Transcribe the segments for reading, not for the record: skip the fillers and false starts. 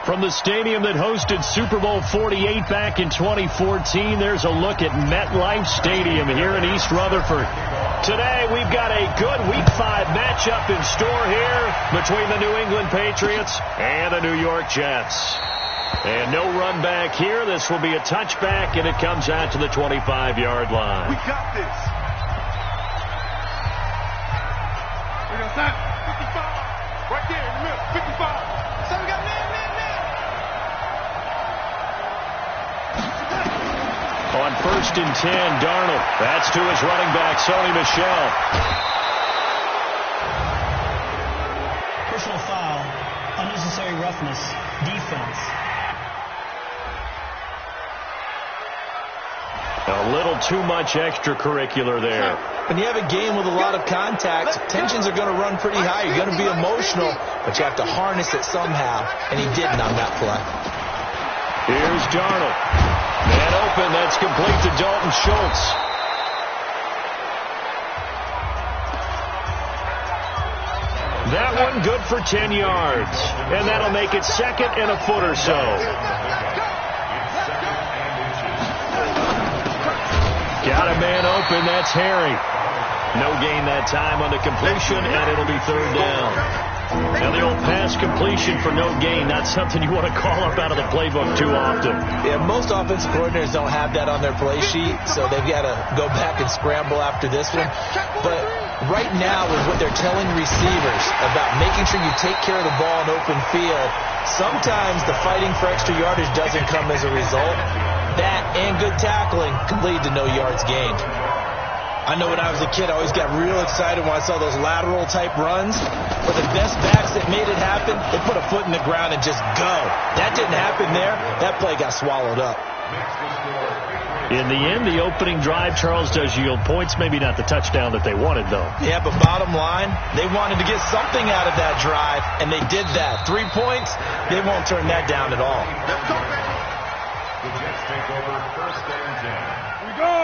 From the stadium that hosted Super Bowl 48 back in 2014, there's a look at MetLife Stadium here in East Rutherford. Today, we've got a good Week 5 matchup in store here between the New England Patriots and the New York Jets. And no run back here. This will be a touchback, and it comes out to the 25-yard line. We got this. We're going to stop. 55. Right there in the middle. 55. So we got man. On 1st and 10, Darnold. That's to his running back, Sony Michel. Personal foul, unnecessary roughness, defense. A little too much extracurricular there. When you have a game with a lot of contact, tensions are going to run pretty high. You're going to be emotional, but you have to harness it somehow, and he didn't on that play. Here's Darnold. Man open, that's complete to Dalton Schultz. That one good for 10 yards. And that'll make it second and a foot or so. Got a man open, that's Harry. No gain that time on the completion, and it'll be third down. Now, the old pass completion for no gain, not something you want to call up out of the playbook too often. Yeah, most offensive coordinators don't have that on their play sheet, so they've got to go back and scramble after this one. But right now is what they're telling receivers about making sure you take care of the ball in open field. Sometimes the fighting for extra yardage doesn't come as a result. That and good tackling can lead to no yards gained. I know when I was a kid, I always got real excited when I saw those lateral-type runs. But the best backs that made it happen, they put a foot in the ground and just go. That didn't happen there. That play got swallowed up. In the end, the opening drive, Charles, does yield points. Maybe not the touchdown that they wanted, though. Yeah, but bottom line, they wanted to get something out of that drive, and they did that. 3 points, they won't turn that down at all. The Jets take over 1st and 10. Here we go.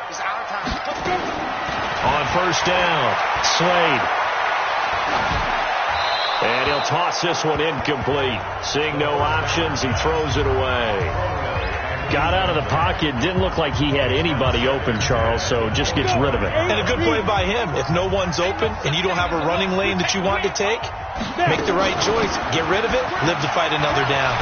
It's our time. Let's go. On 1st down, Slade. And he'll toss this one incomplete. Seeing no options, he throws it away. Got out of the pocket. Didn't look like he had anybody open, Charles, so just gets rid of it. And a good play by him. If no one's open and you don't have a running lane that you want to take, make the right choice. Get rid of it. Live to fight another down.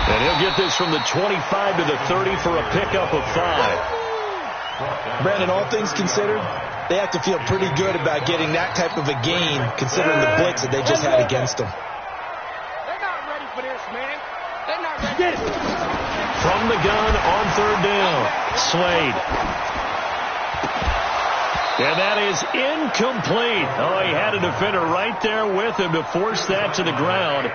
And he'll get this from the 25 to the 30 for a pickup of 5. Brandon, all things considered, they have to feel pretty good about getting that type of a gain, considering the blitz that they just had against them. They're not ready for this, man. They're not ready. From the gun on 3rd down, Slade. And that is incomplete. Oh, he had a defender right there with him to force that to the ground.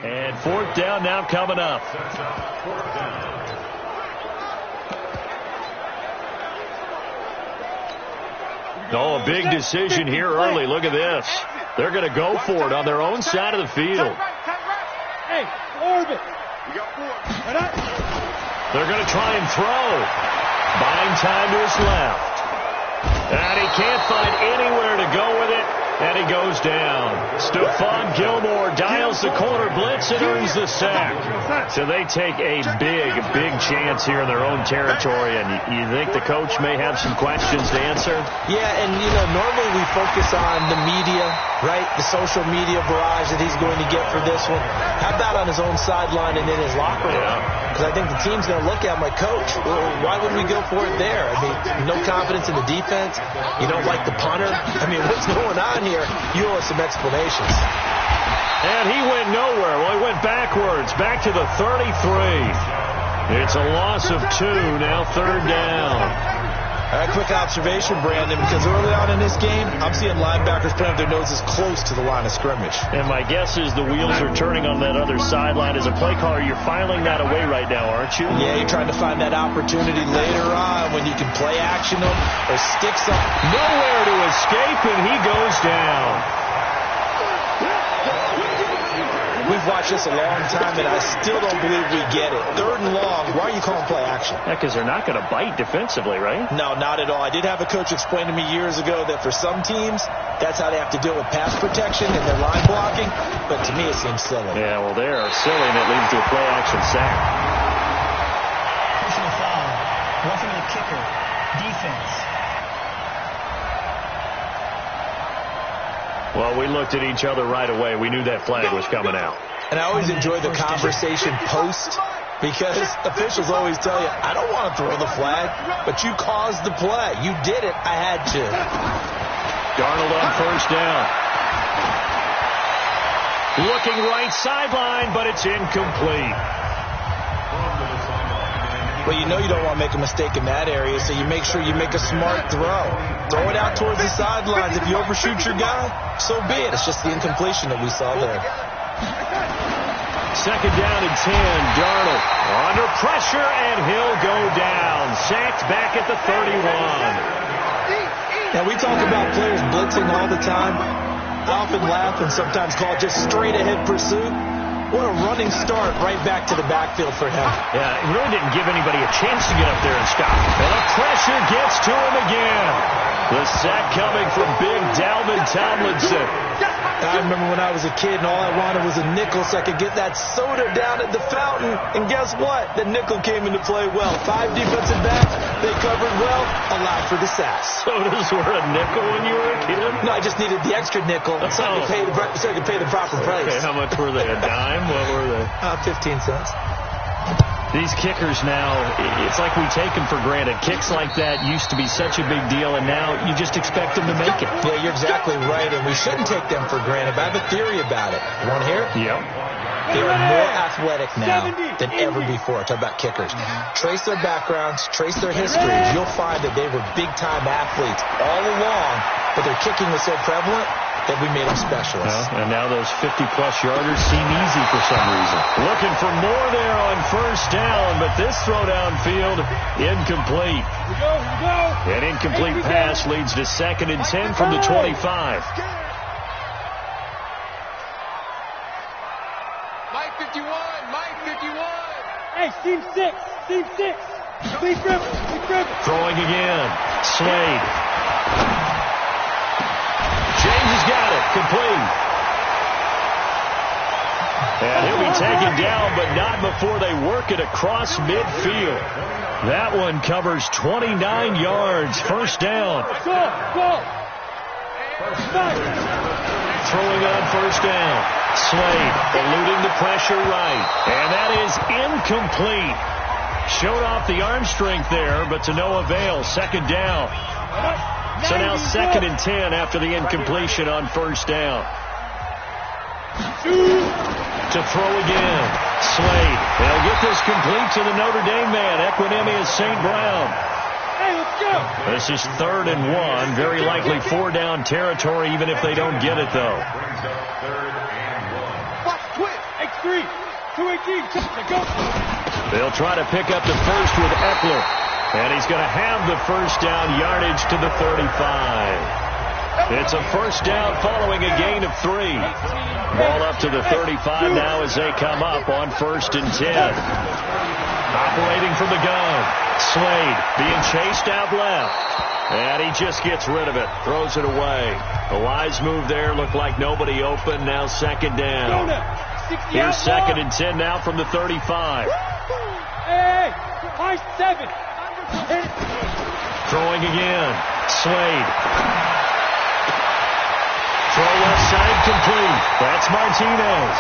And 4th down now coming up. Oh, a big decision here early. Look at this. They're going to go for it on their own side of the field. Hey, orbit. We got 4. They're going to try and throw. Buying time to his left. And he can't find anywhere to go with it. And he goes down. Stephon Gilmore dials the corner blitz and earns the sack. So they take a big chance here in their own territory. And you think the coach may have some questions to answer? Yeah, and, normally we focus on the media, right? The social media barrage that he's going to get for this one. How about on his own sideline and in his locker room? Because I think the team's going to look at him like, Coach, why would we go for it there? I mean, no confidence in the defense. You don't like the punter. I mean, what's going on here? You owe us some explanations. And he went nowhere. Well, he went backwards, back to the 33. It's a loss of 2, now 3rd down. A quick observation, Brandon, because early on in this game, I'm seeing linebackers putting up their noses close to the line of scrimmage. And my guess is the wheels are turning on that other sideline. As a play caller, you're filing that away right now, aren't you? Yeah, you're trying to find that opportunity later on when you can play action them or stick some. Nowhere to escape, and he goes down. We've watched this a long time, and I still don't believe we get it. 3rd and long, why are you calling play action? Yeah, because they're not going to bite defensively, right? No, not at all. I did have a coach explain to me years ago that for some teams, that's how they have to deal with pass protection and their line blocking, but to me it seems silly. Yeah, well, they are silly, and it leads to a play action sack. Personal foul. Roughing the kicker. Defense. Well, we looked at each other right away. We knew that flag was coming out. And I always enjoy the conversation post because officials always tell you, I don't want to throw the flag, but you caused the play. You did it. I had to. Darnold on 1st down. Looking right sideline, but it's incomplete. Well, you know you don't want to make a mistake in that area, so you make sure you make a smart throw. Throw it out towards the sidelines. If you overshoot your guy, so be it. It's just the incompletion that we saw there. 2nd down and 10. Darnold under pressure, and he'll go down. Sacked back at the 31. Now, we talk about players blitzing all the time. I often laugh and sometimes call it just straight-ahead pursuit. What a running start right back to the backfield for him. Yeah, it really didn't give anybody a chance to get up there and stop. And the pressure gets to him again. The sack coming from big Dalvin Tomlinson. I remember when I was a kid and all I wanted was a nickel so I could get that soda down at the fountain. And guess what? The nickel came into play well. 5 defensive backs, they covered well, allowed for the sacks. Sodas were a nickel when you were a kid? No, I just needed the extra nickel so I could pay the proper price. Okay, how much were they? A dime? What were they? 15 cents. These kickers now, it's like we take them for granted. Kicks like that used to be such a big deal, and now you just expect them to make it. Yeah, you're exactly right, and we shouldn't take them for granted, but I have a theory about it. You want to hear it? Yep. They are more athletic now than ever before. Talk about kickers. Trace their backgrounds, trace their histories. You'll find that they were big-time athletes all along, but their kicking was so prevalent that we made them specialists. Well, and now those 50-plus yarders seem easy for some reason. Looking for more there on 1st down, but this throw downfield, incomplete. Here we go. An incomplete pass leads to 2nd and 10 from the 25. Mike 51, Mike 51. Hey, Team 6, Team 6. Sleep River, Sleep River. Throwing again. Slade. James has got it. Complete. And he'll be taken down, but not before they work it across midfield. That one covers 29 yards. 1st down. Go. Throwing on 1st down. Slade eluding the pressure right. And that is incomplete. Showed off the arm strength there, but to no avail. 2nd down. So now 2nd and 10 after the incompletion on 1st down. To throw again. Slade. They'll get this complete to the Notre Dame man, Equanimeous St. Brown. Hey, let's go. This is 3rd and 1. Very likely 4-down territory, even if they don't get it, though. Watch, twist. X3. 218. Go. They'll try to pick up the first with Eckler. And he's going to have the 1st down yardage to the 35. It's a 1st down following a gain of 3. Ball up to the 35 now as they come up on 1st and 10. Operating from the gun. Slade being chased out left. And he just gets rid of it. Throws it away. The wise move there. Looked like nobody open. Now 2nd down. Here's 2nd and 10 now from the 35. Hey, high 7. Throwing again. Slade. Throw left side complete. That's Martinez.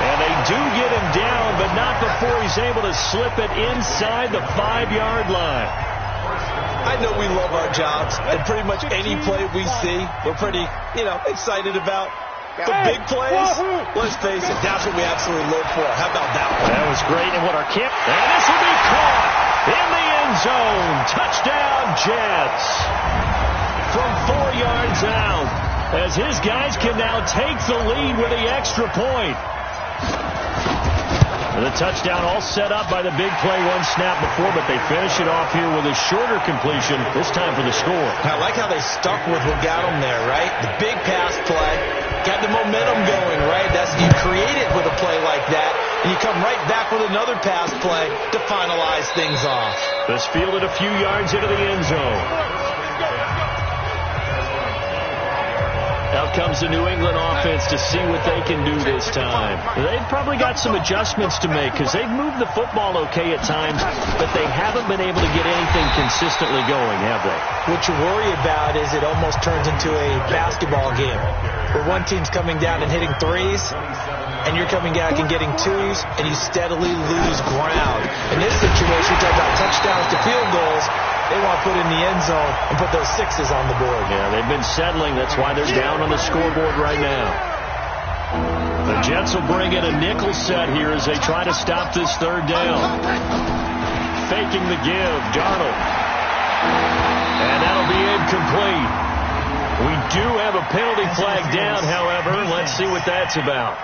And they do get him down, but not before he's able to slip it inside the 5-yard line. I know we love our jobs, and pretty much any play we see, we're pretty, excited about. The big plays, let's face it, that's what we absolutely live for. How about that one? That was great. And what our kick. And this will be caught in the end zone. Touchdown, Jets. From 4 yards out, as his guys can now take the lead with the extra point. The touchdown all set up by the big play one snap before, but they finish it off here with a shorter completion, this time for the score. I like how they stuck with what got them there, right? The big pass play, got the momentum going, right? You create it with a play like that, and you come right back with another pass play to finalize things off. This fielded a few yards into the end zone. Out comes the New England offense to see what they can do this time. They've probably got some adjustments to make because they've moved the football okay at times, but they haven't been able to get anything consistently going, have they? What you worry about is it almost turns into a basketball game where one team's coming down and hitting threes, and you're coming back and getting twos, and you steadily lose ground. In this situation, you're talking about touchdowns to field goals. They want to put in the end zone and put those sixes on the board. Yeah, they've been settling. That's why they're down on the scoreboard right now. The Jets will bring in a nickel set here as they try to stop this third down. Faking the give, Darnold. And that'll be incomplete. We do have a penalty flag down, however. Let's see what that's about.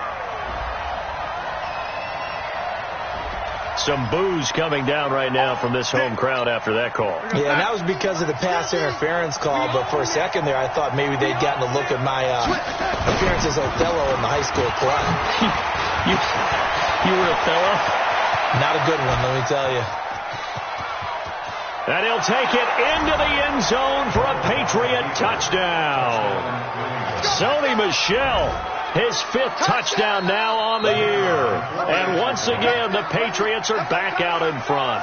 Some boos coming down right now from this home crowd after that call. Yeah, and that was because of the pass interference call, but for a second there I thought maybe they'd gotten a look at my appearance as Othello in the high school play. You were Othello? Not a good one, let me tell you. And he'll take it into the end zone for a Patriot touchdown. Sony Michel. His 5th touchdown now on the year. And once again, the Patriots are back out in front.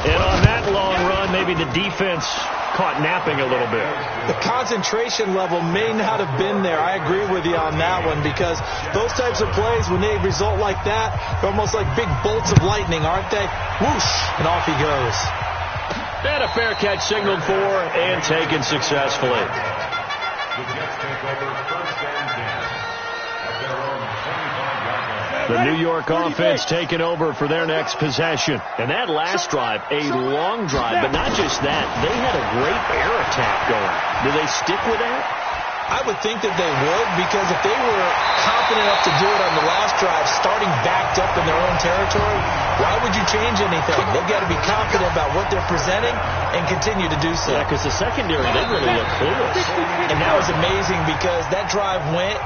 And on that long run, maybe the defense caught napping a little bit. The concentration level may not have been there. I agree with you on that one because those types of plays, when they result like that, they're almost like big bolts of lightning, aren't they? Whoosh, and off he goes. And a fair catch signaled for and taken successfully. The Jets take over first and 10 at their own 25-yard line. The New York offense taking over for their next possession. And that last drive, a long drive, but not just that. They had a great air attack going. Do they stick with that? I would think that they would, because if they were confident enough to do it on the last drive, starting backed up in their own territory, why would you change anything? They've got to be confident about what they're presenting and continue to do so. Yeah, because the secondary, they really look clueless. And that was amazing because that drive went,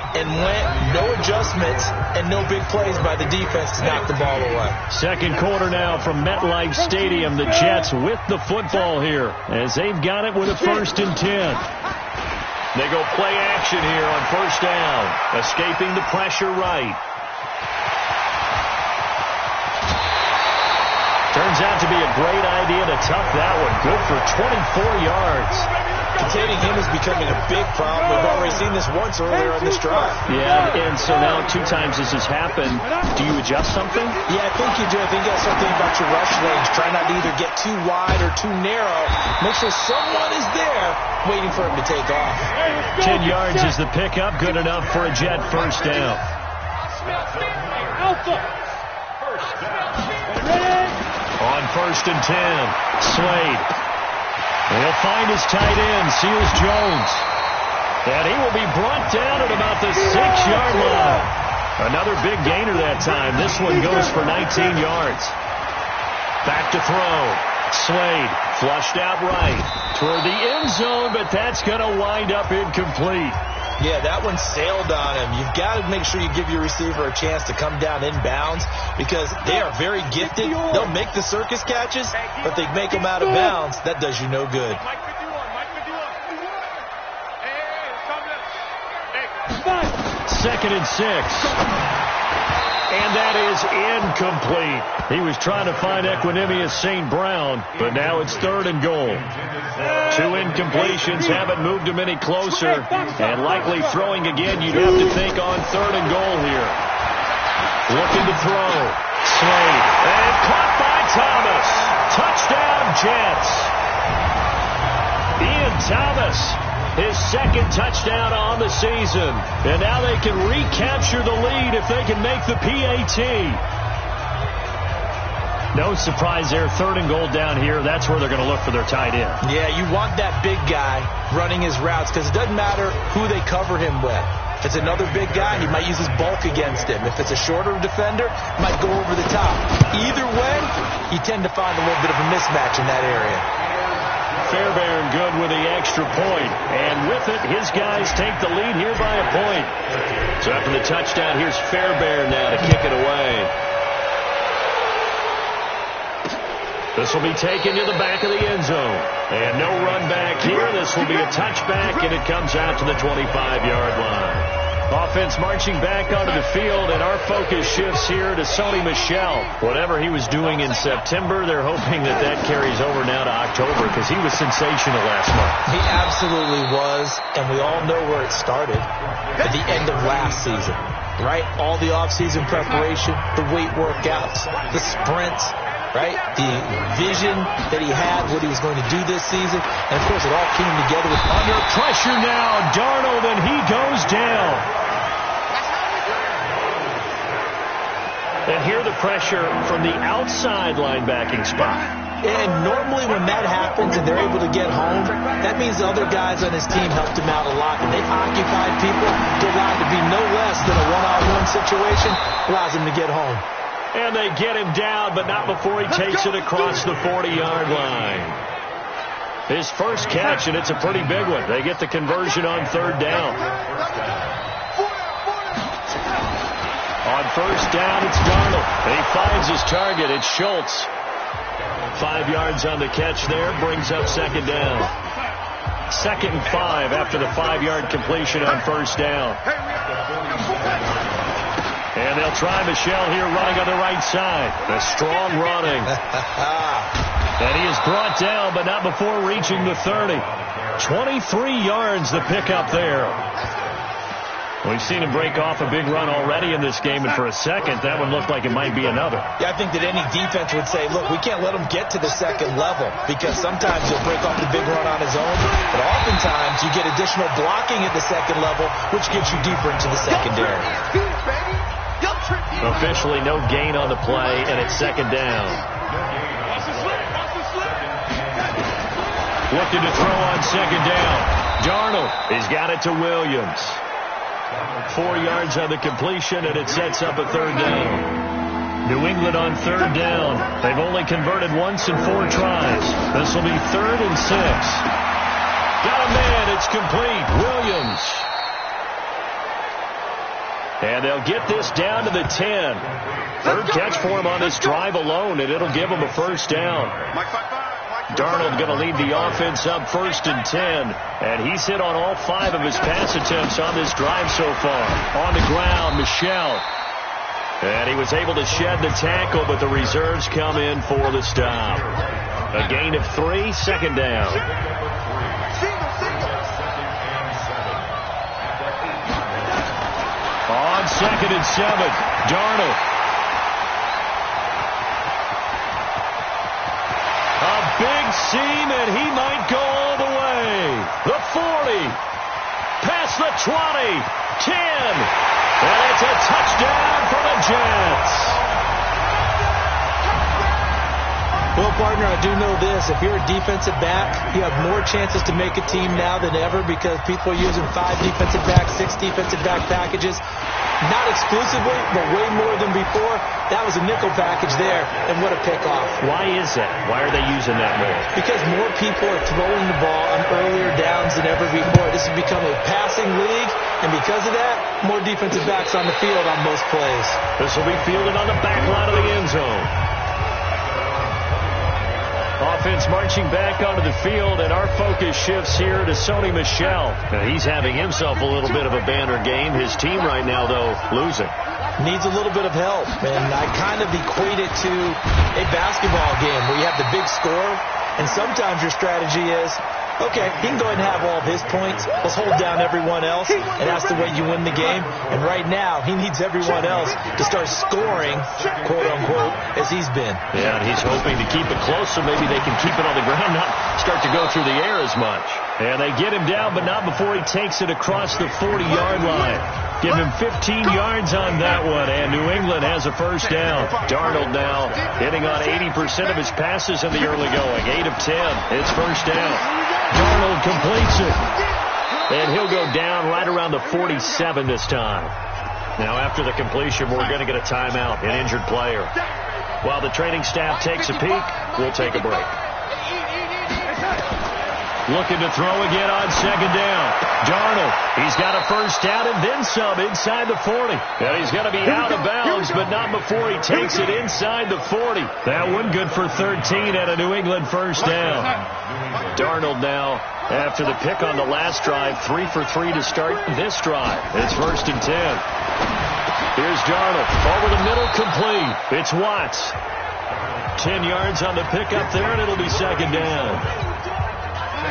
no adjustments, and no big plays by the defense to knock the ball away. Second quarter now from MetLife Stadium. The Jets with the football here as they've got it with a 1st and 10. They go play action here on first down, escaping the pressure right. Turns out to be a great idea to tuck that one. Good for 24 yards. Containing him is becoming a big problem. We've already seen this once earlier on this drive. Yeah, and so now 2 times this has happened. Do you adjust something? Yeah, I think you do. I think you got something about your rush lanes. Try not to either get too wide or too narrow. Make sure someone is there waiting for him to take off. 10 yards is the pickup. Good enough for a Jet first down. Alpha. On 1st and 10, Slade. He'll find his tight end, Seals Jones. And he will be brought down at about the 6-yard line. Another big gainer that time. This one goes for 19 yards. Back to throw. Slade flushed out right toward the end zone, but that's going to wind up incomplete. Yeah, that one sailed on him. You've got to make sure you give your receiver a chance to come down inbounds because they are very gifted. They'll make the circus catches, but they make them out of bounds. That does you no good. Mike 51, Mike 51. Hey, 2nd and 6. And that is incomplete. He was trying to find Equanimeous St. Brown, but now it's 3rd and goal. 2 incompletions haven't moved him any closer, and likely throwing again, you'd have to think on 3rd and goal here. Looking to throw. Slade. And caught by Thomas. Touchdown, Jets. Ian Thomas. His 2nd touchdown on the season. And now they can recapture the lead if they can make the PAT. No surprise there. 3rd and goal down here. That's where they're going to look for their tight end. Yeah, you want that big guy running his routes because it doesn't matter who they cover him with. If it's another big guy, he might use his bulk against him. If it's a shorter defender, he might go over the top. Either way, you tend to find a little bit of a mismatch in that area. Fairbairn good with the extra point. And with it, his guys take the lead here by a point. So after the touchdown, here's Fairbairn now to kick it away. This will be taken to the back of the end zone. And no run back here. This will be a touchback, and it comes out to the 25-yard line. Offense marching back onto the field, and our focus shifts here to Sony Michel. Whatever he was doing in September, they're hoping that that carries over now to October because he was sensational last month. He absolutely was, and we all know where it started at the end of last season, right? All the off-season preparation, the weight workouts, the sprints, right? The vision that he had, what he was going to do this season. And, of course, it all came together with under pressure now. Darnold, and he goes down. And here the pressure from the outside linebacking spot. And normally when that happens and they're able to get home, that means the other guys on his team helped him out a lot. And they've occupied people to allow it to be no less than a one-on-one situation, allows him to get home. And they get him down, but not before he takes it across the 40-yard line. His first catch, and it's a pretty big one. They get the conversion on 3rd down. On 1st down, it's Darnold. He finds his target. It's Schultz. 5 yards on the catch there, brings up 2nd down. 2nd and 5 after the 5-yard completion on 1st down. And they'll try Michel here running on the right side. A strong running. And he is brought down, but not before reaching the 30. 23 yards the pickup there. We've seen him break off a big run already in this game, and for a second, that one looked like it might be another. Yeah, I think that any defense would say, look, we can't let him get to the 2nd level because sometimes he'll break off the big run on his own, but oftentimes you get additional blocking at the 2nd level, which gets you deeper into the secondary. Officially no gain on the play, and it's 2nd down. Looking to throw on 2nd down. Darnold, he's got it to Williams. 4 yards on the completion, and it sets up a 3rd down. New England on 3rd down. They've only converted once in 4 tries. This will be 3rd and 6. Got a man. It's complete. Williams. And they'll get this down to the 10. 3rd catch for him on this drive alone, and it'll give him a 1st down. Darnold going to lead the offense up 1st and 10. And he's hit on all 5 of his pass attempts on this drive so far. On the ground, Michel. And he was able to shed the tackle, but the reserves come in for the stop. A gain of 3, 2nd down. On 2nd and 7, Darnold. A big seam, and he might go all the way. The 40, past the 20, 10, and it's a touchdown for the Jets. Well, partner, I do know this. If you're a defensive back, you have more chances to make a team now than ever because people are using 5 defensive backs, 6 defensive back packages. Not exclusively, but way more than before. That was a nickel package there, and what a pickoff. Why is that? Why are they using that more? Because more people are throwing the ball on earlier downs than ever before. This has become a passing league, and because of that, more defensive backs on the field on most plays. This will be fielded on the back line of the end zone. Offense marching back onto the field, and our focus shifts here to Sony Michel. Now, he's having himself a little bit of a banner game. His team right now, though, losing. Needs a little bit of help, and I kind of equate it to a basketball game where you have the big score, and sometimes your strategy is, okay, he can go ahead and have all of his points. Let's hold down everyone else, and that's the way you win the game. And right now, he needs everyone else to start scoring, quote-unquote, as he's been. Yeah, and he's hoping to keep it close so maybe they can keep it on the ground, not start to go through the air as much. And they get him down, but not before he takes it across the 40-yard line. Give him 15 yards on that one, and New England has a first down. Darnold now hitting on 80% of his passes in the early going. 8 of 10. It's first down. Darnold completes it. And he'll go down right around the 47 this time. Now, after the completion, we're going to get a timeout, an injured player. While the training staff takes a peek, we'll take a break. Looking to throw again on second down. Darnold, he's got a first down and then some inside the 40. And he's going to be out of bounds, but not before he takes it inside the 40. That one good for 13 at a New England first down. Darnold now, after the pick on the last drive, 3 for 3 to start this drive. It's first and 10. Here's Darnold. Over the middle, complete. It's Watts. 10 yards on the pickup there, and it'll be second down.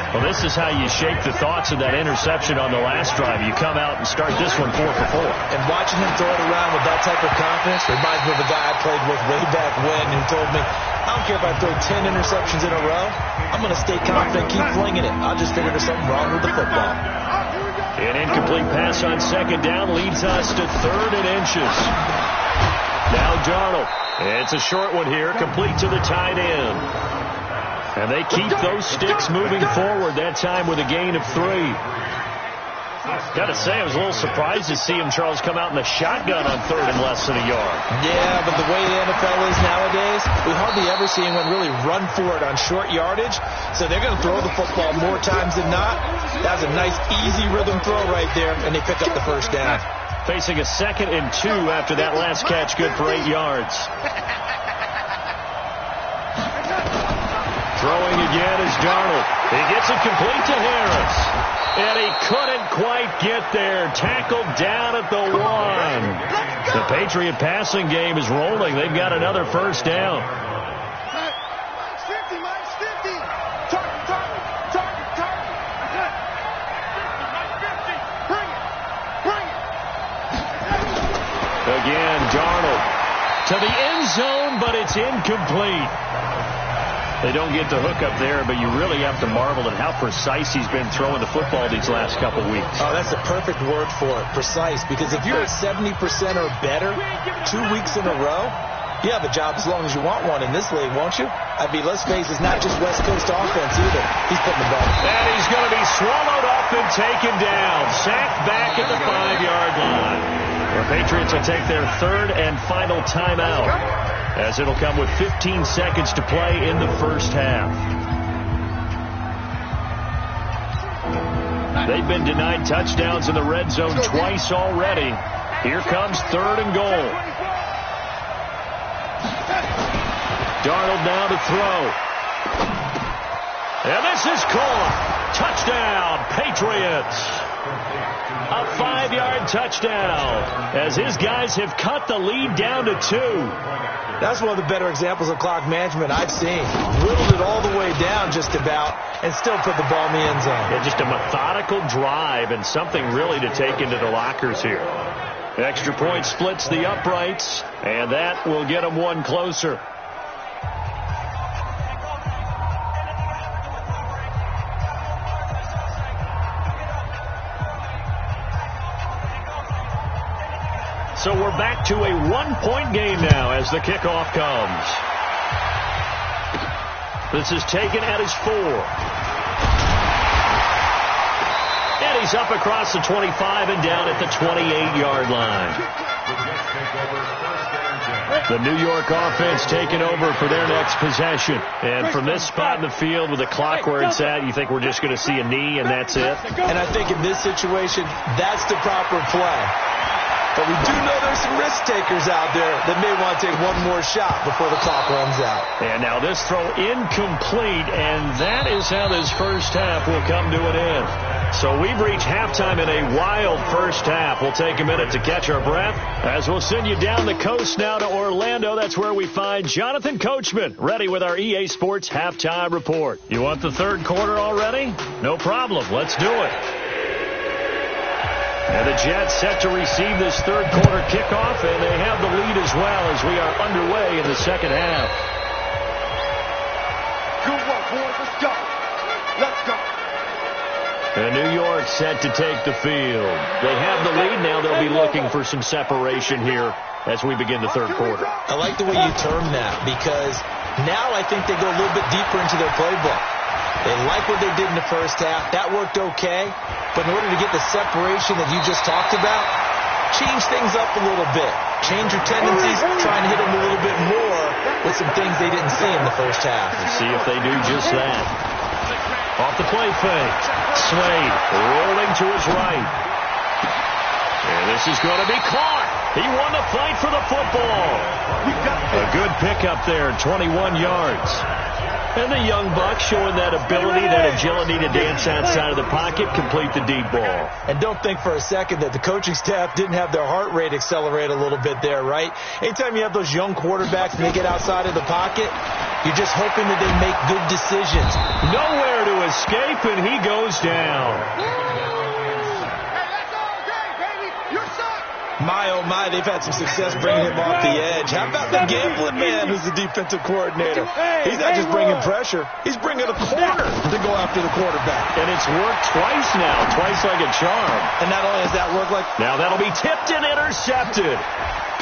Well, this is how you shape the thoughts of that interception on the last drive. You come out and start this one 4 for 4. And watching him throw it around with that type of confidence reminds me of a guy I played with way back when who told me, I don't care if I throw 10 interceptions in a row. I'm going to stay confident, keep flinging it. I'll just figure there's something wrong with the football. An incomplete pass on second down leads us to 3rd and inches. Now Darnold. It's a short one here, complete to the tight end. And they keep those sticks moving forward, that time with a gain of 3. Got to say, I was a little surprised to see him, Charles, come out in the shotgun on 3rd and less than a yard. Yeah, but the way the NFL is nowadays, we hardly ever see anyone really run for it on short yardage. So they're going to throw the football more times than not. That was a nice, easy rhythm throw right there, and they pick up the first down. Facing a 2nd and 2 after that last catch, good for 8 yards. Throwing again is Darnold. He gets it complete to Harris. And he couldn't quite get there. Tackled down at the 1. The Patriot passing game is rolling. They've got another first down. Again, Darnold to the end zone, but it's incomplete. They don't get the hook up there, but you really have to marvel at how precise he's been throwing the football these last couple weeks. Oh, that's a perfect word for it, precise, because if you're at 70% or better 2 weeks in a row, you have a job as long as you want one in this league, won't you? I mean, let's face it, it's not just West Coast offense either. He's putting the ball. And he's going to be swallowed up and taken down. Sacked back at the 5-yard line. The Patriots will take their 3rd and final timeout, as it'll come with 15 seconds to play in the first half. They've been denied touchdowns in the red zone twice already. Here comes 3rd and goal. Darnold now to throw. And this is caught. Touchdown, Patriots. A 5-yard touchdown as his guys have cut the lead down to 2. That's one of the better examples of clock management I've seen. Whittled it all the way down just about and still put the ball in the end zone. Yeah, just a methodical drive and something really to take into the lockers here. Extra point splits the uprights, and that will get them one closer. So we're back to a 1-point game now as the kickoff comes. This is taken at his 4. And he's up across the 25 and down at the 28-yard line. The New York offense taking over for their next possession. And from this spot in the field with the clock where it's at, you think we're just going to see a knee and that's it? And I think in this situation, that's the proper play. But we do know there's some risk takers out there that may want to take one more shot before the clock runs out. And now this throw incomplete, and that is how this first half will come to an end. So we've reached halftime in a wild first half. We'll take a minute to catch our breath as we'll send you down the coast now to Orlando. That's where we find Jonathan Coachman ready with our EA Sports Halftime Report. You want the 3rd quarter already? No problem. Let's do it. And the Jets set to receive this 3rd quarter kickoff, and they have the lead as well as we are underway in the second half. Good work, boys. Let's go. Let's go. And New York set to take the field. They have the lead now. They'll be looking for some separation here as we begin the third quarter. I like the way you term that, because now I think they go a little bit deeper into their playbook. They like what they did in the first half. That worked okay. But in order to get the separation that you just talked about, change things up a little bit. Change your tendencies, try and hit them a little bit more with some things they didn't see in the first half. Let's see if they do just that. Off the play fake. Slade rolling to his right. And this is going to be caught. He won the fight for the football. A good pickup there, 21 yards. And the young buck showing that ability, that agility to dance outside of the pocket, complete the deep ball. And don't think for a second that the coaching staff didn't have their heart rate accelerate a little bit there, right? Anytime you have those young quarterbacks and they get outside of the pocket, you're just hoping that they make good decisions. Nowhere to escape, and he goes down. My, oh my, they've had some success bringing him off the edge. How about the gambling man who's the defensive coordinator? He's not just bringing pressure. He's bringing a corner to go after the quarterback. And it's worked twice now, twice like a charm. And not only does that work like... Now that'll be tipped and intercepted.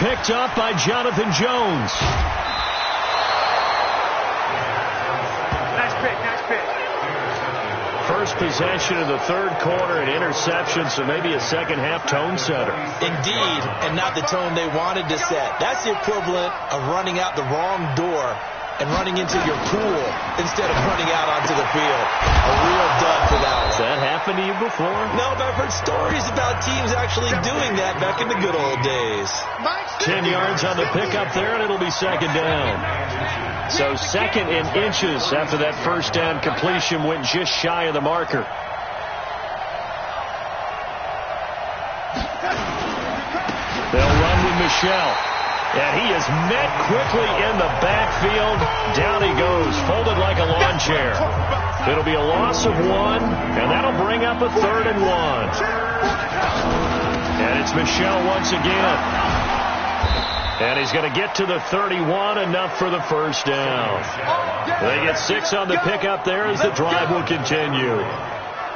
Picked up by Jonathan Jones. Nice pick, nice pick. First possession of the third quarter, an interception, so maybe a second-half tone setter. Indeed, and not the tone they wanted to set. That's the equivalent of running out the wrong door and running into your pool instead of running out onto the field. A real dud for that one. Has that happened to you before? No, but I've heard stories about teams actually doing that back in the good old days. 10 yards on the pickup there, and it'll be second down. So second in inches after that first down completion went just shy of the marker. They'll run with Michel. And he is met quickly in the backfield. Down he goes, folded like a lawn chair. It'll be a loss of 1, and that'll bring up a 3rd and 1. And it's Michel once again. And he's going to get to the 31, enough for the first down. They get 6 on the pickup there as the drive will continue.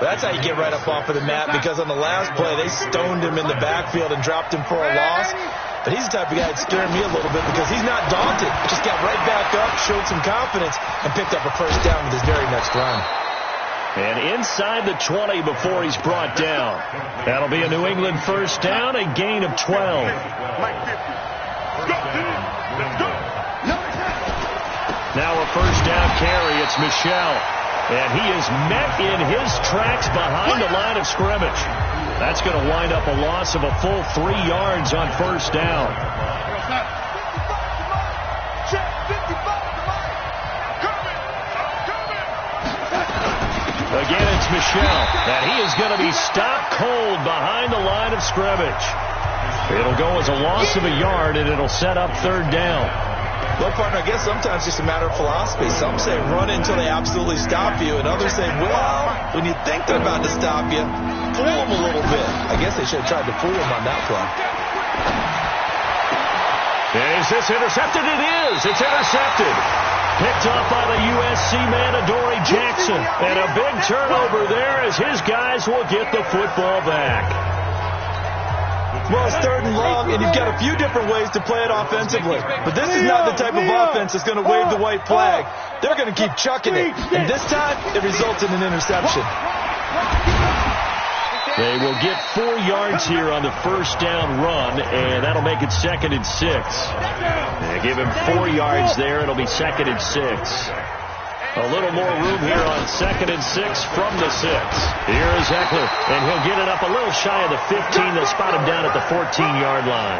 That's how you get right up off of the mat, because on the last play, they stoned him in the backfield and dropped him for a loss. But he's the type of guy that scared me a little bit because he's not daunted. Just got right back up, showed some confidence, and picked up a first down with his very next run. And inside the 20 before he's brought down. That'll be a New England first down, a gain of 12. Now a first down carry. It's Michel. And he is met in his tracks behind the line of scrimmage. That's going to wind up a loss of a full 3 yards on first down. Again, it's Michel. And he is going to be stopped cold behind the line of scrimmage. It'll go as a loss of a yard, and it'll set up third down. Well, partner, I guess sometimes it's just a matter of philosophy. Some say run until they absolutely stop you, and others say, well, when you think they're about to stop you, fool them a little bit. I guess they should have tried to fool them on that play. Is this intercepted? It is. It's intercepted. Picked off by the USC man, Adoree Jackson. And a big turnover there as his guys will get the football back. Well, it's 3rd and long, and you've got a few different ways to play it offensively. But this is not the type of offense that's going to wave the white flag. They're going to keep chucking it. And this time, it results in an interception. They will get 4 yards here on the first down run, and that'll make it 2nd and 6. They give him 4 yards there. It'll be 2nd and 6. A little more room here on 2nd and 6 from the 6. Here is Eckler, and he'll get it up a little shy of the 15. They'll spot him down at the 14-yard line.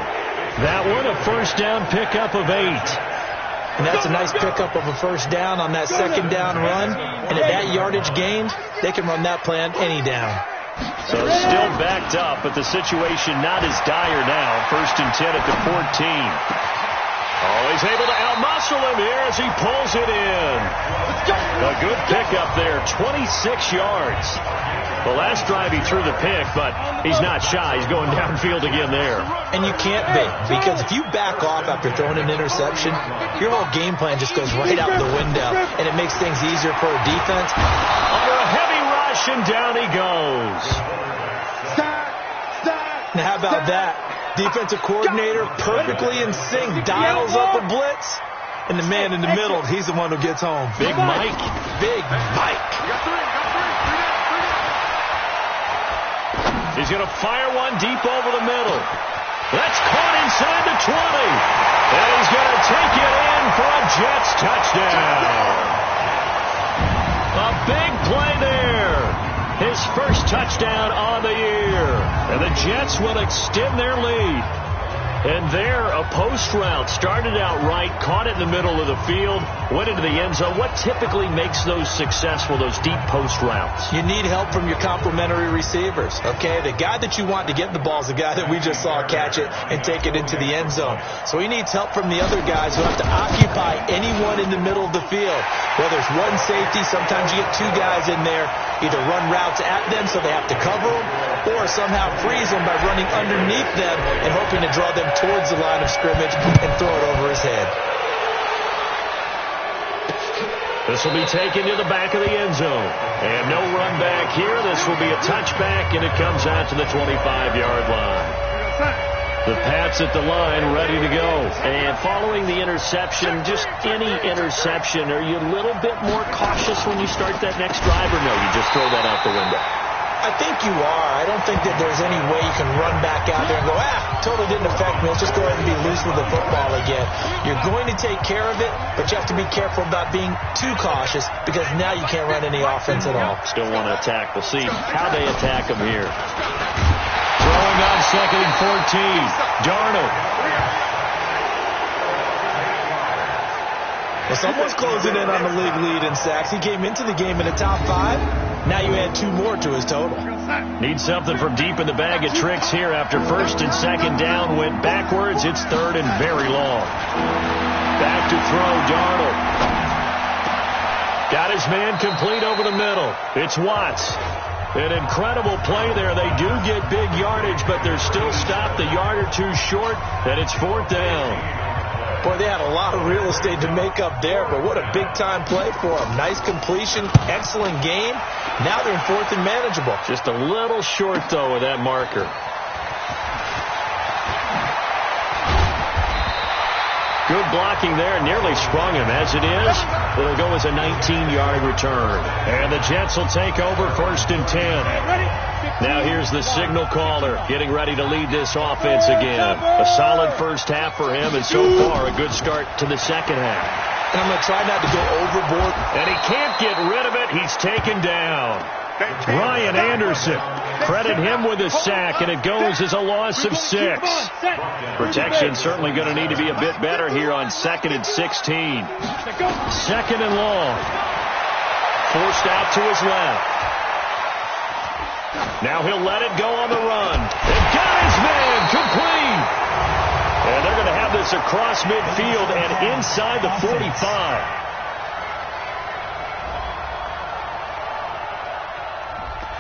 That one, a first down pickup of 8. And that's a nice pickup of a first down on that second down run. And at that yardage gained, they can run that play on any down. So still backed up, but the situation not as dire now. 1st and 10 at the 14. Oh, he's able to outmuscle him here as he pulls it in. A good pickup there, 26 yards. The last drive he threw the pick, but he's not shy. He's going downfield again there. And you can't be, because if you back off after throwing an interception, your whole game plan just goes right out the window, and it makes things easier for a defense. Under a heavy rush rush, and down he goes. Now, how about that? Defensive coordinator perfectly in sync, dials up a blitz, and the man in the middle, he's the one who gets home. Big Mike. Big Mike. He's going to fire one deep over the middle. That's caught inside the 20. And he's going to take it in for a Jets touchdown. A big play there. His first touchdown on the year. And the Jets will extend their lead. And there, a post route started out right, caught it in the middle of the field, went into the end zone. What typically makes those successful, those deep post routes? You need help from your complementary receivers, okay? The guy that you want to get the ball is the guy that we just saw catch it and take it into the end zone. So he needs help from the other guys who have to occupy anyone in the middle of the field. Whether it's one safety, sometimes you get two guys in there, either run routes at them so they have to cover them, or somehow freeze them by running underneath them and hoping to draw them towards the line of scrimmage and throw it over his head. This will be taken to the back of the end zone. And no run back here. This will be a touchback, and it comes out to the 25-yard line. The Pats at the line, ready to go. And following the interception, just any interception, are you a little bit more cautious when you start that next drive, or no, you just throw that out the window? I think you are. I don't think that there's any way you can run back out there and go, totally didn't affect me. Let's just go ahead and be loose with the football again. You're going to take care of it, but you have to be careful about being too cautious because now you can't run any offense at all. Still want to attack. We'll see how they attack them here. Throwing on second and 14. Darnold. Well, someone's closing in on the league lead in sacks. He came into the game in the top 5. Now you add 2 more to his total. Need something from deep in the bag of tricks here after first and second down went backwards. It's third and very long. Back to throw, Darnold. Got his man complete over the middle. It's Watts. An incredible play there. They do get big yardage, but they're still stopped a yard or two short, and it's fourth down. Boy, they had a lot of real estate to make up there, but what a big-time play for them. Nice completion, excellent game. Now they're in fourth and manageable. Just a little short, though, of that marker. Good blocking there. Nearly sprung him. As it is, it'll go as a 19-yard return. And the Jets will take over first and 10. Now here's the signal caller getting ready to lead this offense again. A solid first half for him, and so far a good start to the second half. And I'm going to try not to go overboard. And he can't get rid of it. He's taken down. Ryan Anderson. Credit him with a sack, and it goes as a loss of 6. Protection certainly going to need to be a bit better here on second and 16. Second and long. Forced out to his left. Now he'll let it go on the run. They've got his man complete. And they're going to have this across midfield and inside the 45.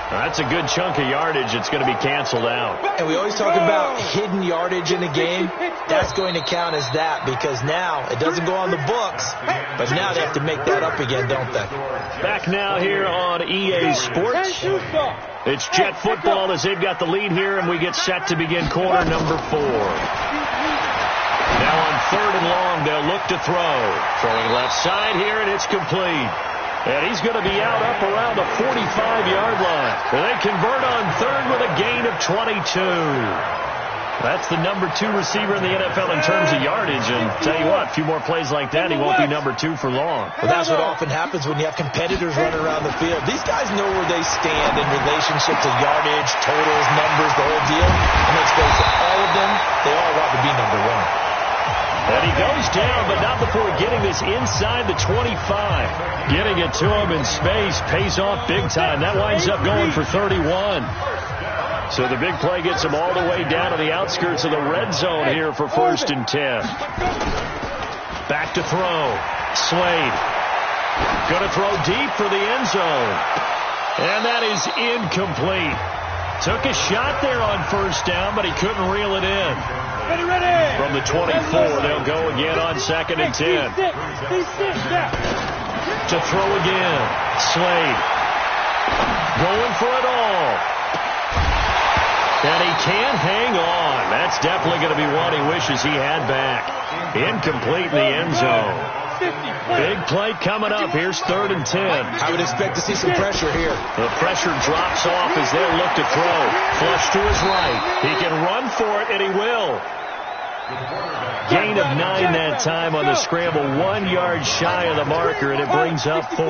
That's a good chunk of yardage. It's going to be canceled out. And we always talk about hidden yardage in a game. That's going to count as that because now it doesn't go on the books, but now they have to make that up again, don't they? Back now here on EA Sports. It's Jet football as they've got the lead here, and we get set to begin quarter number 4. Now on third and long, they'll look to throw. Throwing left side here, and it's complete. And he's going to be out up around the 45-yard line. They convert on third with a gain of 22. That's the number 2 receiver in the NFL in terms of yardage. And tell you what, a few more plays like that, he won't be number 2 for long. Well, that's what often happens when you have competitors running around the field. These guys know where they stand in relationship to yardage, totals, numbers, the whole deal. And let's face it, all of them, they all want to be number 1. And he goes down, but not before getting this inside the 25. Getting it to him in space pays off big time. That winds up going for 31. So the big play gets him all the way down to the outskirts of the red zone here for first and 10. Back to throw. Slade. Going to throw deep for the end zone. And that is incomplete. Took a shot there on first down, but he couldn't reel it in. From the 24, they'll go again on second and 10. To throw again. Slade. Going for it all. And he can't hang on. That's definitely going to be one he wishes he had back. Incomplete in the end zone. Big play coming up. Here's 3rd and 10. I would expect to see some pressure here. The pressure drops off as they look to throw. Flush to his right. He can run for it, and he will. Gain of 9 that time on the scramble. 1 yard shy of the marker, and it brings up 4.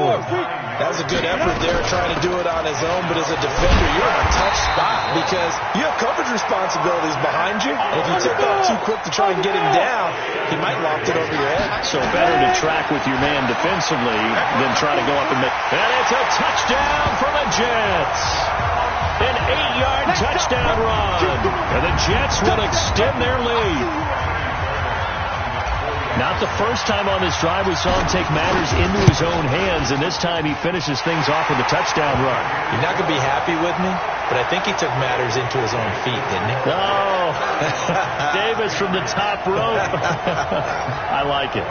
That was a good effort there trying to do it on his own, but as a defender, you're in a tough spot because you have coverage responsibilities behind you. If you took off too quick to try and get him down, he might loft it over your head. So better to track with your man defensively than try to go up and make. And it's a touchdown for the Jets. An 8-yard touchdown run. And the Jets will extend their lead. Not the first time on this drive we saw him take matters into his own hands, and this time he finishes things off with a touchdown run. You're not going to be happy with me, but I think he took matters into his own feet, didn't he? Oh, Davis from the top rope. I like it.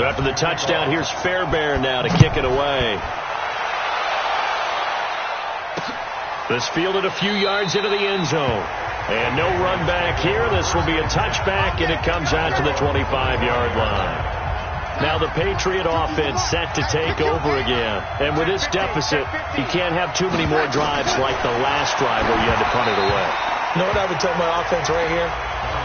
So after the touchdown, here's Fairbairn now to kick it away. This fielded a few yards into the end zone. And no run back here. This will be a touchback, and it comes out to the 25-yard line. Now the Patriot offense set to take over again. And with this deficit, you can't have too many more drives like the last drive where you had to punt it away. You know what I would tell my offense right here?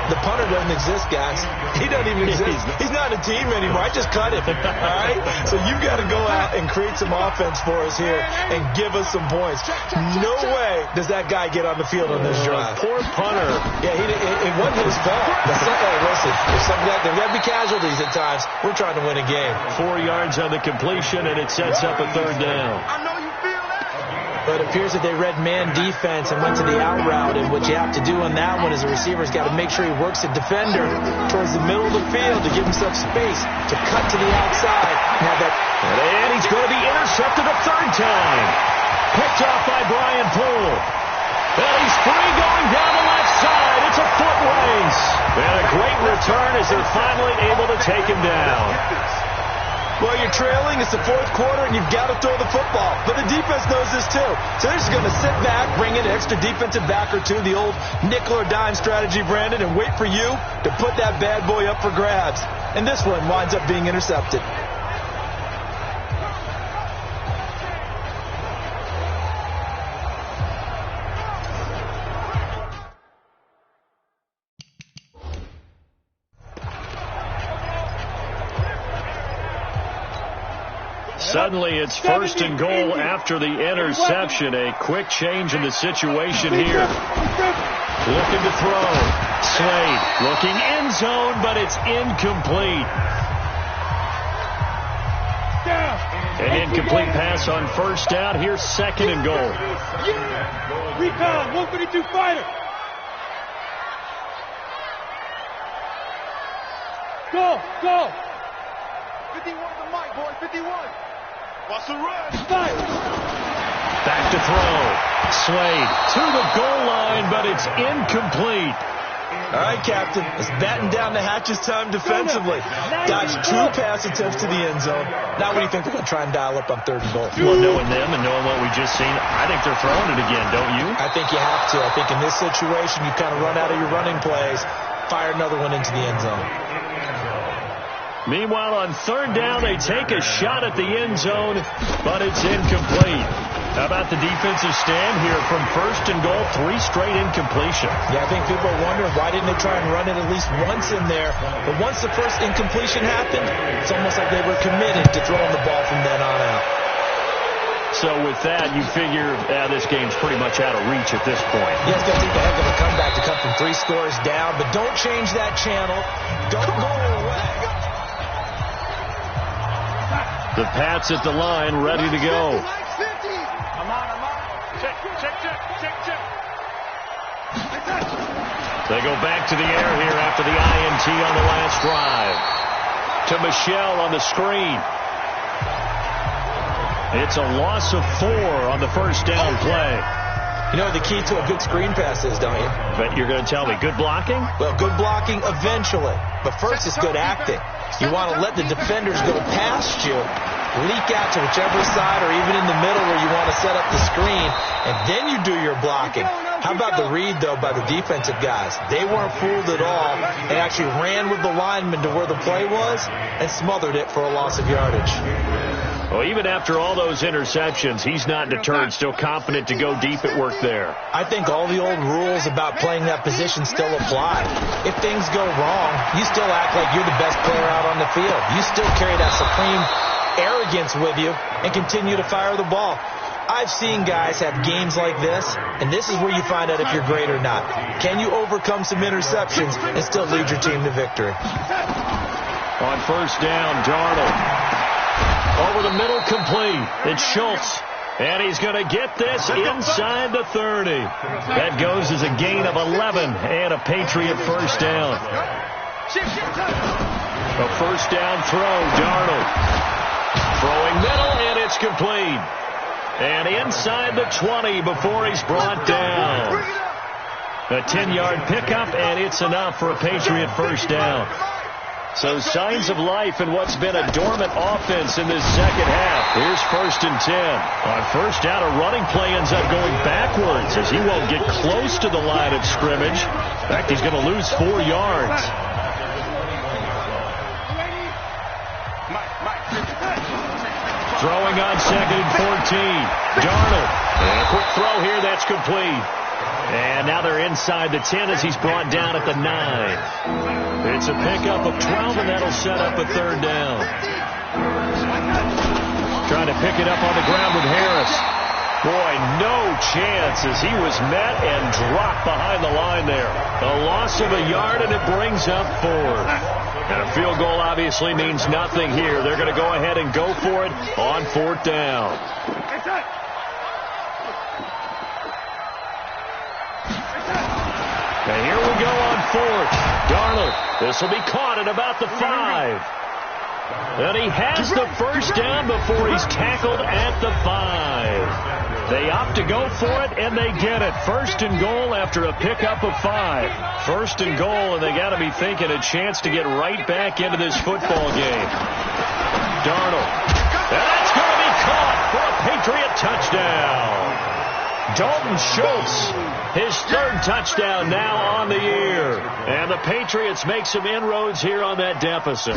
The punter doesn't exist, guys. He doesn't even exist. He's not a team anymore. I just cut him. All right? So you've got to go out and create some offense for us here and give us some points. No way does that guy get on the field on this drive. Poor punter. Yeah, it wasn't his fault. Listen, there's got to be casualties at times. We're trying to win a game. 4 yards on the completion, and it sets up a 3rd down. But it appears that they read man defense and went to the out route. And what you have to do on that one is the receiver's got to make sure he works the defender towards the middle of the field to give himself space to cut to the outside. And he's going to be intercepted a 3rd time. Picked off by Brian Poole. And he's free going down the left side. It's a foot race. And a great return as they're finally able to take him down. Well, you're trailing. It's the 4th quarter, and you've got to throw the football. But the defense knows this, too. So they're just going to sit back, bring in an extra defensive back or two, the old nickel or dime strategy, Brandon, and wait for you to put that bad boy up for grabs. And this one winds up being intercepted. Suddenly, it's 1st and goal after the interception. A quick change in the situation here. Looking to throw. Slade looking end zone, but it's incomplete. An incomplete pass on 1st down. Here's 2nd and goal. Recon, 152 fighter. Go. 51 the mic, boy, 51. What's the run? Back to throw. Slade to the goal line, but it's incomplete. All right, Captain. It's batten down the hatches time defensively. Dodged 2 pass attempts to the end zone. Now what do you think they're going to try and dial up on 3rd and goal? Well, knowing them and knowing what we just seen, I think they're throwing it again, don't you? I think you have to. I think in this situation, you kind of run out of your running plays, fire another one into the end zone. Meanwhile, on 3rd down, they take a shot at the end zone, but it's incomplete. A How about the defensive stand here from 1st and goal, 3 straight incompletion? Yeah, I think people are wondering why didn't they try and run it at least once in there. But once the first incompletion happened, it's almost like they were committed to throwing the ball from then on out. So with that, you figure this game's pretty much out of reach at this point. Yeah, it's going to take a heck of a comeback to come from 3 scores down. But don't change that channel. Don't go away. The Pats at the line, ready to go. They go back to the air here after the INT on the last drive. To Michel on the screen. It's a loss of 4 on the first down play. You know what the key to a good screen pass is, don't you? But you're going to tell me, good blocking? Well, good blocking eventually. But first, it's good acting. You want to let the defenders go past you, leak out to whichever side or even in the middle where you want to set up the screen, and then you do your blocking. How about the read, though, by the defensive guys? They weren't fooled at all. They actually ran with the lineman to where the play was and smothered it for a loss of yardage. Well, even after all those interceptions, he's not deterred, still confident to go deep at work there. I think all the old rules about playing that position still apply. If things go wrong, you still act like you're the best player out on the field. You still carry that supreme arrogance with you and continue to fire the ball. I've seen guys have games like this, and this is where you find out if you're great or not. Can you overcome some interceptions and still lead your team to victory? On first down, Darnold. Over the middle, complete. It's Schultz. And he's going to get this inside the 30. That goes as a gain of 11 and a Patriot first down. A first down throw, Darnold. Throwing middle, and it's complete. And inside the 20 before he's brought down. A 10-yard pickup, and it's enough for a Patriot first down. So signs of life in what's been a dormant offense in this second half. Here's 1st and 10. On first down, a running play ends up going backwards as he won't get close to the line of scrimmage. In fact, he's going to lose 4 yards. Throwing on 2nd and 14. Darnold. And a quick throw here, that's complete. And now they're inside the 10 as he's brought down at the 9. It's a pickup of 12, and that'll set up a 3rd down. Trying to pick it up on the ground with Harris. Boy, no chance as he was met and dropped behind the line there. A loss of a yard, and it brings up 4th. And a field goal obviously means nothing here. They're going to go ahead and go for it on 4th down. And here we go on 4th. Darnold. This will be caught at about the 5. And he has the first down before he's tackled at the 5. They opt to go for it, and they get it. 1st and goal after a pickup of 5. 1st and goal, and they got to be thinking a chance to get right back into this football game. Darnold. And that's going to be caught for a Patriot touchdown. Dalton Schultz, his 3rd touchdown now on the year. And the Patriots make some inroads here on that deficit.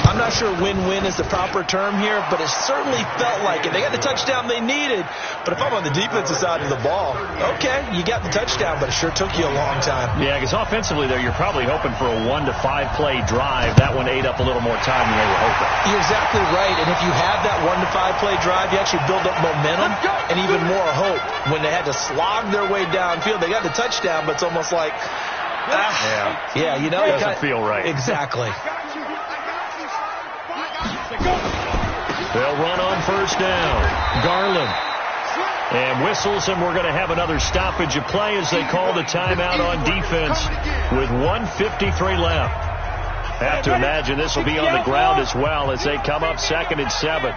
I'm not sure win-win is the proper term here, but it certainly felt like it. They got the touchdown they needed, but if I'm on the defensive side of the ball, okay, you got the touchdown, but it sure took you a long time. Yeah, because offensively there, you're probably hoping for a 1 to 5 play drive. That one ate up a little more time than they were hoping. You're exactly right, and if you have that 1 to 5 play drive, you actually build up momentum and even more hope. When they had to slog their way downfield, they got the touchdown, but it's almost like, yeah, you know, it doesn't feel right. Exactly. They'll run on first down. Garland. And whistles, and we're going to have another stoppage of play as they call the timeout on defense with 1:53 left. Have to imagine this will be on the ground as well as they come up 2nd and 7.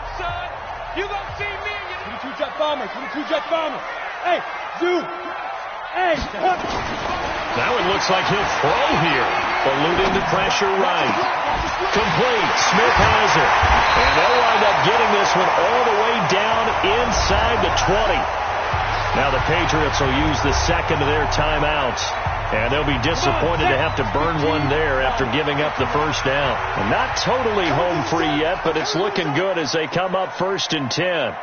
You don't see me. 22-jet bomber. 22-jet bomber. Hey, zoom. Hey. Now it looks like he'll throw here. Eluding the pressure right. Complete. Smith has it. And they'll wind up getting this one all the way down inside the 20. Now the Patriots will use the 2nd of their timeouts. And they'll be disappointed to have to burn one there after giving up the first down. And not totally home free yet, but it's looking good as they come up 1st and 10.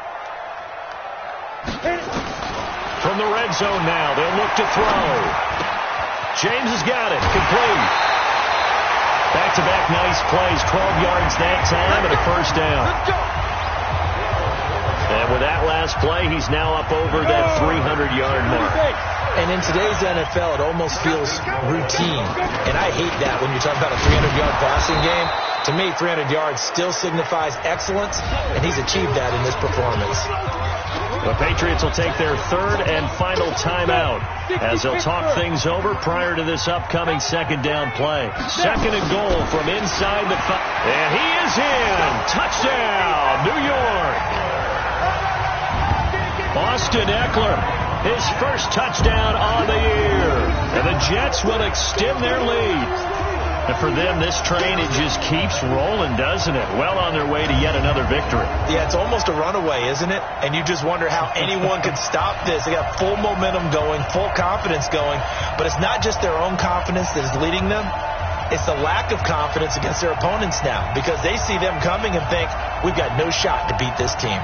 From the red zone now, they'll look to throw. James has got it. Complete. Back-to-back nice plays. 12 yards that time and a first down. And with that last play, he's now up over that 300-yard mark. And in today's NFL, it almost feels routine. And I hate that when you talk about a 300-yard passing game. To me, 300 yards still signifies excellence, and he's achieved that in this performance. The Patriots will take their third and final timeout as they'll talk things over prior to this upcoming second down play. Second and goal from inside the 5. And he is in. Touchdown, New York. Austin Eckler, his first touchdown on the year. And the Jets will extend their lead. And for them, this train, it just keeps rolling, doesn't it? Well on their way to yet another victory. Yeah, it's almost a runaway, isn't it? And you just wonder how anyone could stop this. They got full momentum going, full confidence going. But it's not just their own confidence that is leading them. It's the lack of confidence against their opponents now, because they see them coming and think, we've got no shot to beat this team.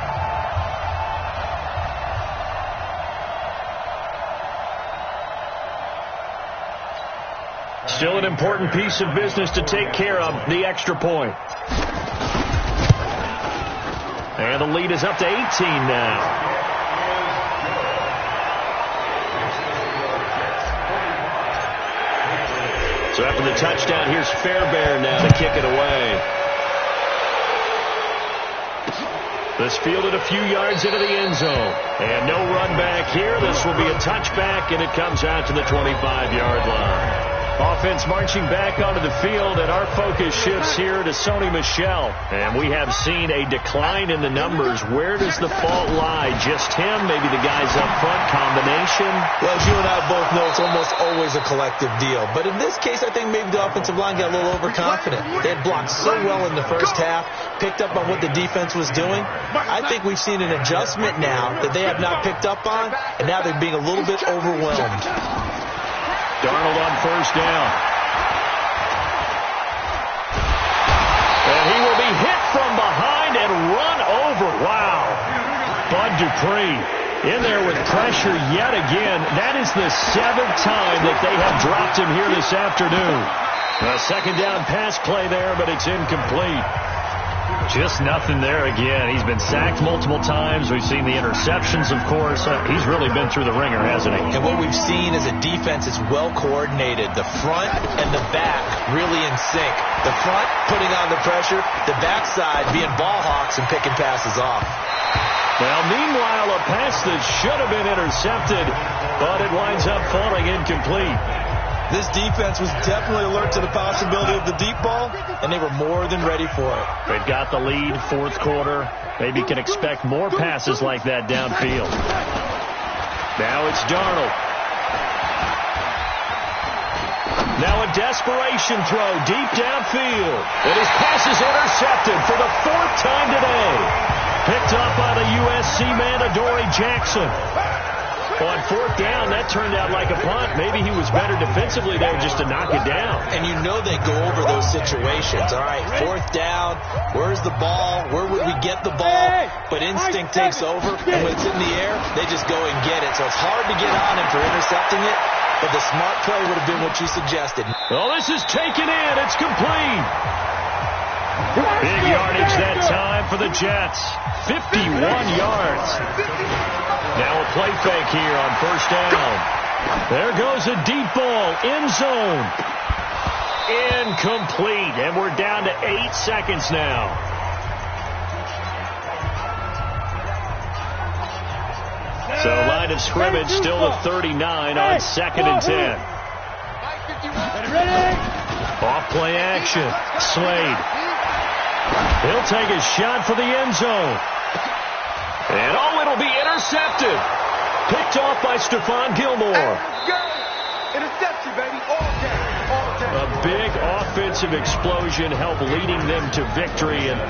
Still an important piece of business to take care of, the extra point. And the lead is up to 18 now. So after the touchdown, here's Fairbairn now to kick it away. This fielded a few yards into the end zone. And no run back here. This will be a touchback, and it comes out to the 25-yard line. Offense marching back onto the field, and our focus shifts here to Sony Michel. And we have seen a decline in the numbers. Where does the fault lie? Just him? Maybe the guys up front? Combination? Well, as you and I both know, it's almost always a collective deal. But in this case, I think maybe the offensive line got a little overconfident. They had blocked so well in the first half, picked up on what the defense was doing. I think we've seen an adjustment now that they have not picked up on, and now they're being a little bit overwhelmed. Darnold on first down. And he will be hit from behind and run over. Wow. Bud Dupree in there with pressure yet again. That is the 7th time that they have dropped him here this afternoon. A second down pass play there, but it's incomplete. Just nothing there again. He's been sacked multiple times. We've seen the interceptions, of course. He's really been through the ringer, hasn't he? And what we've seen is a defense is well coordinated. The front and the back really in sync. The front putting on the pressure, the backside being ball hawks and picking passes off. Well, meanwhile, a pass that should have been intercepted, but it winds up falling incomplete. This defense was definitely alert to the possibility of the deep ball, and they were more than ready for it. They've got the lead, fourth quarter. Maybe can expect more passes like that downfield. Now it's Darnold. Now a desperation throw deep downfield. And his pass is intercepted for the 4th time today. Picked up by the USC man, Adoree Jackson. On 4th down, that turned out like a punt. Maybe he was better defensively there just to knock it down. And you know they go over those situations. All right, 4th down, where's the ball? Where would we get the ball? But instinct takes over, and when it's in the air, they just go and get it. So it's hard to get on him for intercepting it, but the smart play would have been what you suggested. Well, this is taken in. It's complete. Big yardage that time for the Jets. 51 yards. Now a play fake here on first down. There goes a deep ball. End zone. Incomplete. And we're down to 8 seconds now. So line of scrimmage still at 39 on 2nd and 10. Off play action. Slade. He'll take a shot for the end zone. And it'll be intercepted. Picked off by Stephon Gilmore. Interception, baby. All day. A big offensive explosion helped leading them to victory. And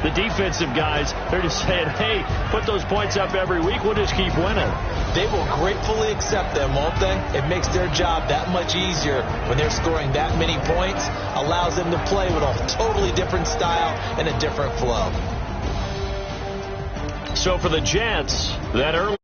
the defensive guys, they're just saying, hey, put those points up every week. We'll just keep winning. They will gratefully accept them, won't they? It makes their job that much easier when they're scoring that many points. Allows them to play with a totally different style and a different flow. So for the Jets, that early